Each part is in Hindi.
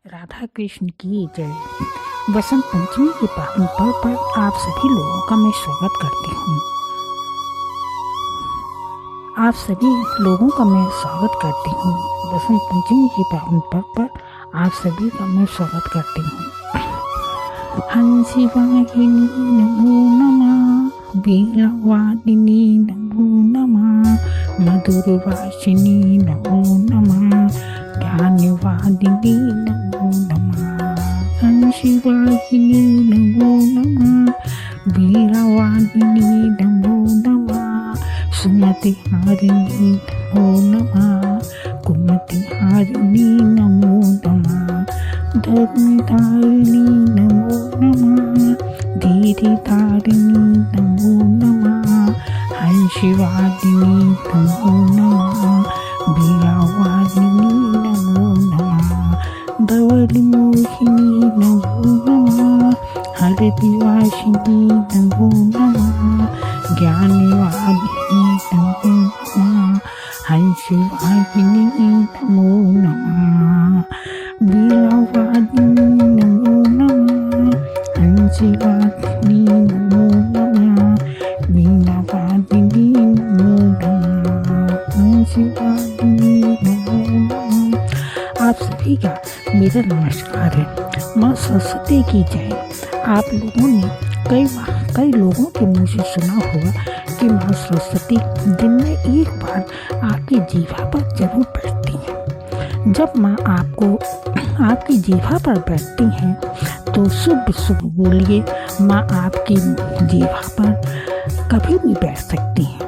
राधा कृष्ण की जय। वसंत पंचमी के पावन पर्व पर आप सभी लोगों का मैं स्वागत करती हूँ। आप सभी लोगों का मैं स्वागत करती हूँ। वसंत पंचमी के पावन पर्व पर आप सभी का मैं स्वागत करती हूँ। हंसी वाहिनी नमो नमः, वीणवादिनी नमो नमः, मधुर वासिनी नमो नमः, ज्ञानवादिनी नमो नमः। हंसी वाहिनी नमो नमः, वीणवादिनी नमो नमः, सुमति हारिणी नमो नमः, कुमति हारिणी नमो नमः, धर्मधारिणी नमो नमः, धीरिधारिणी नमो नमः, हंसवादिनी नमो नमः, वीणावादिनी नमो नमः, धवलमोहिनी नमो नमः, हरदिवासिनी नमो नमः, ज्ञानवादिनी नमो नमः, हंसवादिनी नमो नमः, वीणावादिनी नमो नमः, हंसवादिनी नमो नमः, वीणावादिनी नमो नमः, हंसवादिनी नमो नमः। आप सभी का मेरा नमस्कार है। माँ सरस्वती की जय। आप लोगों ने कई लोगों के मुँह से सुना होगा कि माँ सरस्वती दिन में एक बार आपकी जीवा पर जरूर बैठती हैं। जब माँ आपकी जीवा पर बैठती हैं तो शुभ शुभ बोलिए। माँ आपकी जीवा पर कभी भी बैठ सकती हैं।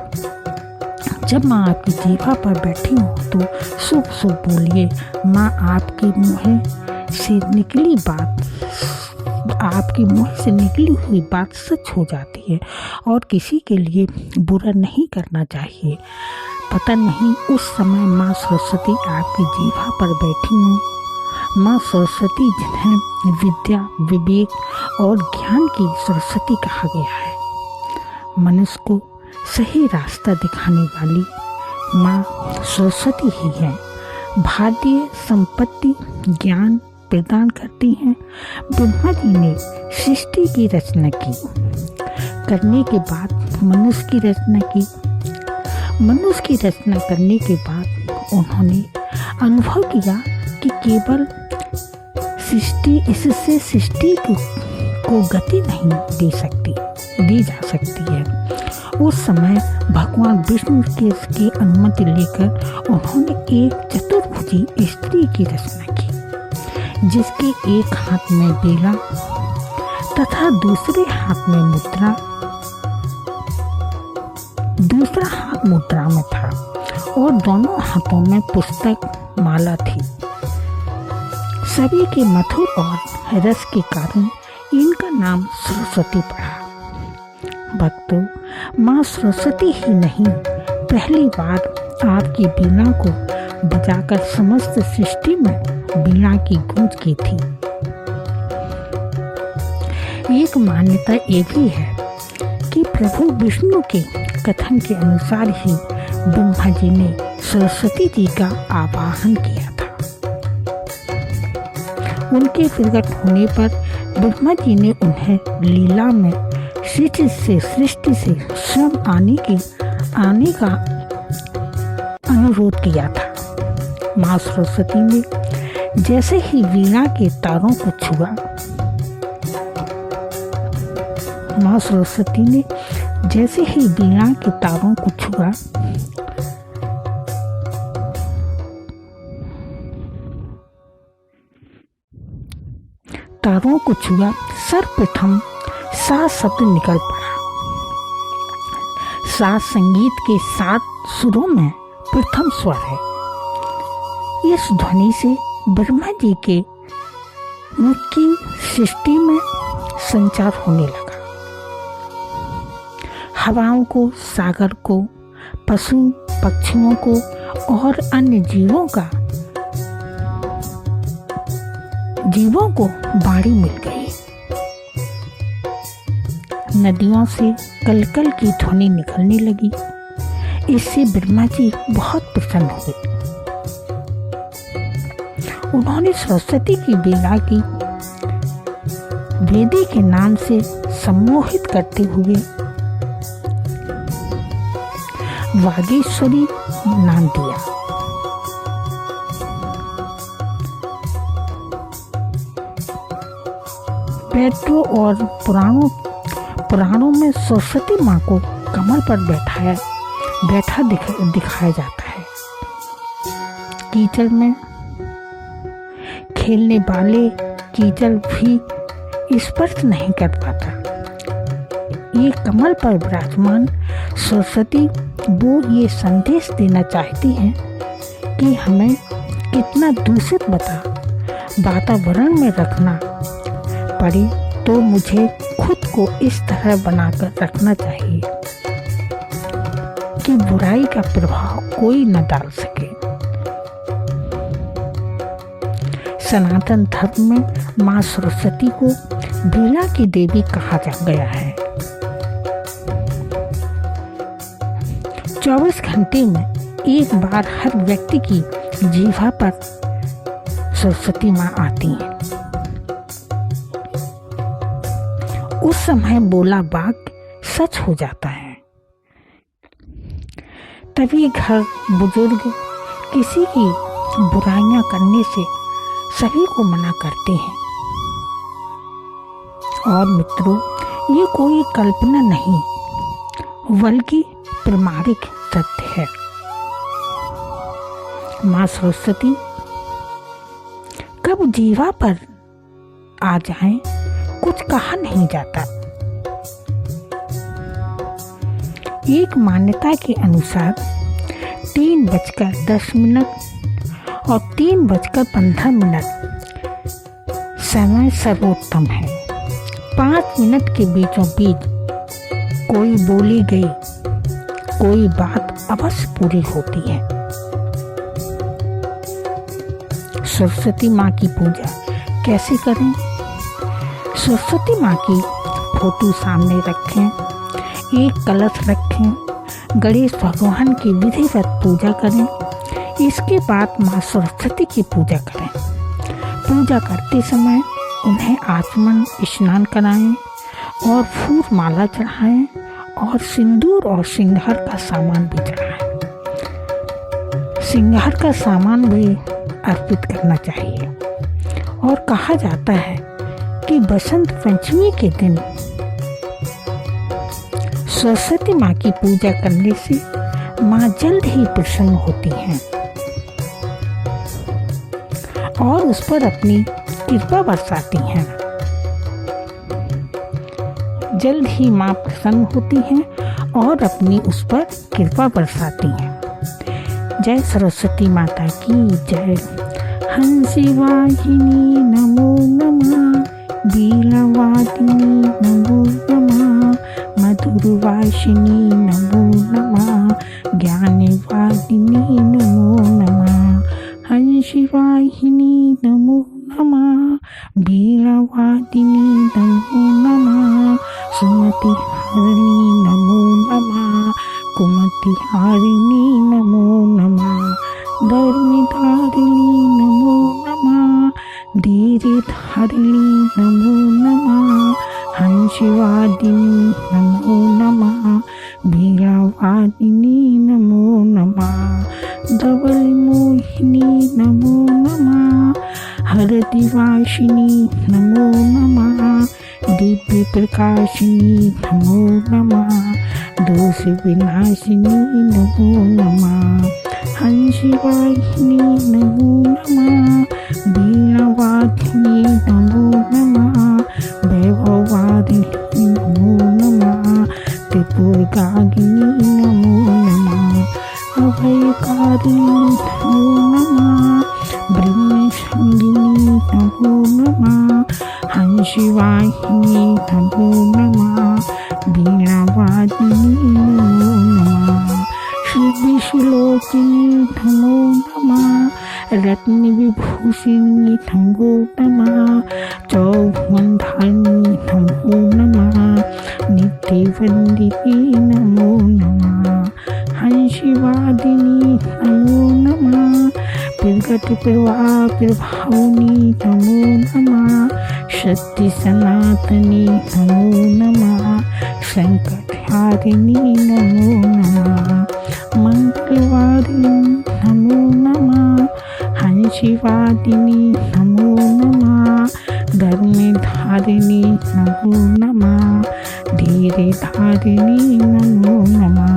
जब माँ आपकी जीवा पर बैठी हो तो शुभ शुभ बोलिए। माँ आपके मुँह से निकली हुई बात सच हो जाती है और किसी के लिए बुरा नहीं करना चाहिए। पता नहीं उस समय माँ सरस्वती आपकी जीवा पर बैठी हों। माँ सरस्वती जिन्हें विद्या, विवेक और ज्ञान की सरस्वती कहा गया है, मनुष्य को सही रास्ता दिखाने वाली माँ सरस्वती ही है। भारतीय संपत्ति ज्ञान प्रदान करती हैं। ब्रह्मा जी ने सृष्टि की रचना करने के बाद मनुष्य की रचना की। मनुष्य की रचना करने के बाद उन्होंने अनुभव किया कि केवल इससे सृष्टि को गति नहीं दी जा सकती है। उस समय भगवान विष्णु की अनुमति लेकर उन्होंने एक चतुर्भुजी स्त्री की रचना की, जिसके एक हाथ में बेला तथा दूसरे हाथ में दूसरा हाथ मुद्रा में था और दोनों हाथों में पुस्तक माला थी। सभी के मधुर और रस के कारण इनका नाम सरस्वती पड़ा। भक्तों, माँ सरस्वती ही नहीं, पहली बार आपकी वीणा को बजाकर समस्त सृष्टि में वीणा की गूंज की थी। एक मान्यता ये भी है कि प्रभु विष्णु के कथन के अनुसार ही ब्रह्मा जी ने सरस्वती जी का आवाहन किया था। उनके प्रकट होने पर ब्रह्मा जी ने उन्हें लीला में सृष्टि से स्वयं आने का अनुरोध किया था। माँ सरस्वती ने जैसे ही वीणा के तारों को छुआ, सर्वप्रथम सा शब्द निकल पड़ा। सा संगीत के 7 सुरों में प्रथम स्वर है। इस ध्वनि से ब्रह्मा जी के मुख की सृष्टि में संचार होने लगा। हवाओं को, सागर को, पशु पक्षियों को और अन्य जीवों को बाड़ी मिल गई। नदियों से कलकल की ध्वनि निकलने लगी। इससे ब्रह्मा जी बहुत प्रसन्न हुए। उन्होंने सरस्वती की वीणा की वेदी के नाम से सम्मोहित करते हुए वागीश्वरी नाम दिया। वेदों और पुराणों में सरस्वती माँ को कमल पर बैठा दिखाया जाता है। कीचड़ में खेलने वाले कीचड़ भी स्पर्श नहीं कर पाता। ये कमल पर विराजमान सरस्वती वो ये संदेश देना चाहती हैं कि हमें कितना दूषित वातावरण में रखना पड़े तो मुझे खुद को इस तरह बनाकर रखना चाहिए कि बुराई का प्रभाव कोई न डाल सके। सनातन धर्म में माँ सरस्वती को वीणा की देवी कहा गया है। 24 घंटे में एक बार हर व्यक्ति की जीवा पर सरस्वती माँ आती हैं। उस समय बोला वाक्य सच हो जाता है। तभी घर बुजुर्ग किसी की बुराइयां करने से सभी को मना करते हैं। और मित्रों, ये कोई कल्पना नहीं बल्कि प्रामाणिक सत्य है। माँ सरस्वती कब जीवा पर आ जाएं, कुछ कहा नहीं जाता। एक मान्यता के अनुसार 3:10 और 3:15 समय सर्वोत्तम है। 5 मिनट के बीचों बीच कोई बोली गई कोई बात अवश्य पूरी होती है। सरस्वती माँ की पूजा कैसे करें? सरस्वती माँ की फोटो सामने रखें, एक कलश रखें, गणेश भगवान की विधिवत पूजा करें। इसके बाद माँ सरस्वती की पूजा करें। पूजा करते समय उन्हें आचमन स्नान कराएं और फूल माला चढ़ाएं और सिंदूर और श्रृंगार का सामान भी चढ़ाएं। श्रृंगार का सामान भी अर्पित करना चाहिए। और कहा जाता है कि बसंत पंचमी के दिन सरस्वती माँ की पूजा करने से माँ जल्द ही प्रसन्न होती हैं और उस पर अपनी कृपा बरसाती हैं। जल्द ही माँ प्रसन्न होती हैं और अपनी उस पर कृपा बरसाती हैं। जय सरस्वती माता की जय। हंसी वाहिनी नमो नमः, वीणावादिनी नमो नमः, मधुरवासिनी नमो नमः, ज्ञानवादिनी नमो नमः, हंसी वाहिनी नमो नमः, वीणावादिनी नमो नमः, सुमति हरिणी नमो नमः, कुमति हरिणी नमो नमः, धर्मधारिणी नमो नमः, धीरधारिणी नमो नमः, हंसवादिनी नमो नमः, वीणावादिनी नमो नमः, धवल मोहिनी नमो नमः, हरदिवासिनी नमो नमः, दिव्य प्रकाशिनी नमो नमः, दोष विनाशिनी नमो नमः, हंसवाहिनी नमो नमः, वीणावादिनी नमो नमः, वैभववादिनी नमो नमः, त्रिपुरागिनी नमो नमः, अभयकारिणी नमो नमः, ब्रह्मसंगिनी नमो नमः, हंसवाहिनी नमो नमः, वीणावादिनी नमो नमः, श्रीविश्लोकिनी नमो नमः, रत्न विभूषिणी नमो नमः, चौभुवनधारिणी नमो नमः, नित्यवंदिनी नमो नमः, हंसवादिनी नमो नमः, संकट प्रभाविनी नमो नमः, शक्ति सनातनी नमो नमः, संकट हारिणी नमो नमः, मंगलवारिणी नमो नमः, हंसिवादिनी नमो नमः, धर्मधारिणी नमो नमः, धीरधारिणी नमो नमः,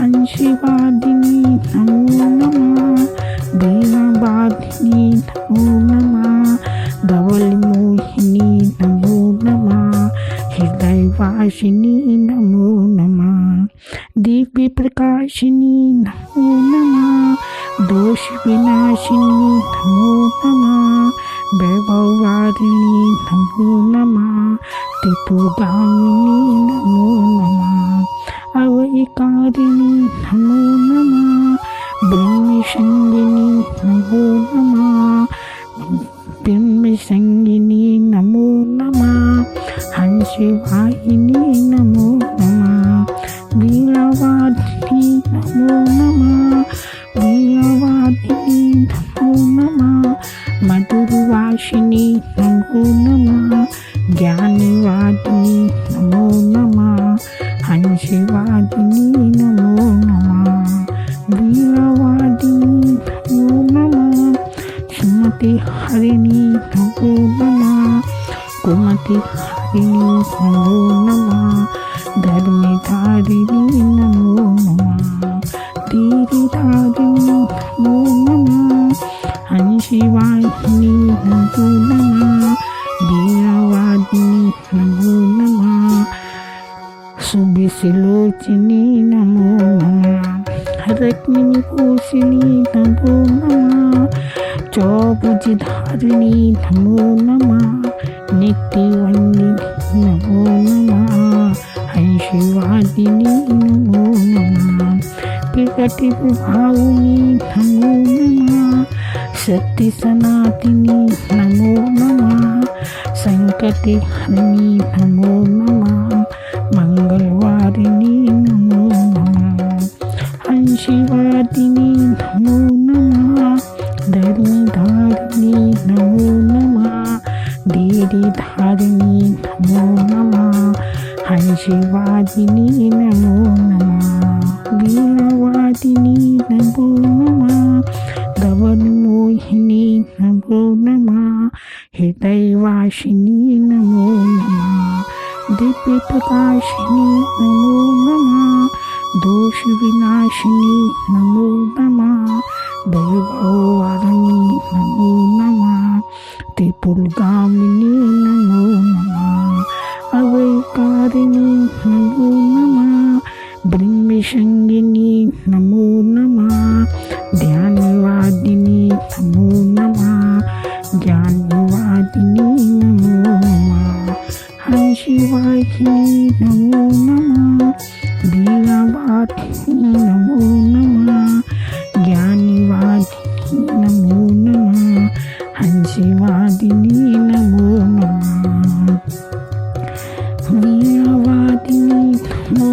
हंसिवादिनी नमो नमः, वीणावादिनी नमो नमः, धवलमोहिनी नमो नमः, हृदयवासिनी नमो नमः, दिव्य प्रकाशिनी नमो नमः, दोष विनाशिनी नमो नमः, वैभववारिणी नमो नमः, त्रिपुरागामिनी नमो नमः, अवैकारिणी नमो नमः, ब्रह्मसंगिनी नमो नमः, ब्रह्मसंगिनी नमो नमः, हंसवाहिनी नमो नमः, वीणावादिनी नमो नमः, वीणावादिनी नमो नमः, मधुरवासिनी नमो नमः, ज्ञानवादिनी नमो नमः, हंसवादिनी नमो नमः, वीणावादिनी नमो नमः, सुमति हरिणी नमो नमः, कुमति हरिणी नमो नमः, धर्मधारिणी नमो नमः, धीरधारिणी नमो नमः, हंसिवाहिनी नमो नमः, वीणावादिनी नमो नमः, सुबिसिलोचनी नमो नमः, रत्नविभूषिणी नमो नमः, चौभुजधारिणी नमो नमः, नित्यवन्दिनी नमो नमः, हंसिवादिनी नमो नमः, प्रकटिप्रभाविनी नमो नमः, शक्ति सनातनी नमो नमः, संकटहरिणी नमो नमः, मंगलवारिणी नमो नमः, हंसिवादिनी नमो नमः, धर्मधारिणी नमो नमः, धीरधारिणी नमो नमः, हंसिवादिनी नमो नमः, वीणावादिनी नमो नमः, धवलमोहिनी नमो नमः, हृदयवासिनी नमो नमः, दिव्य प्रकाशिनी नमो नमः, दोष विनाशिनी नमो नमः, वैभववारिणी नमो नमः, त्रिपुरागामिनी नमो नमः, अवैकारिणी नमो नमः, ब्रह्मसंगिनी नमो नमः, ध्यानवादिनी नमो नमः, ज्ञानवादिनी नमो नमः, हंसिवाहिनी नमो नमः, वीणावादिनी नमो नमः, ज्ञानवादिनी नमो नमः, हंसिवादिनी नमो नमः, वीणावादिनी नमो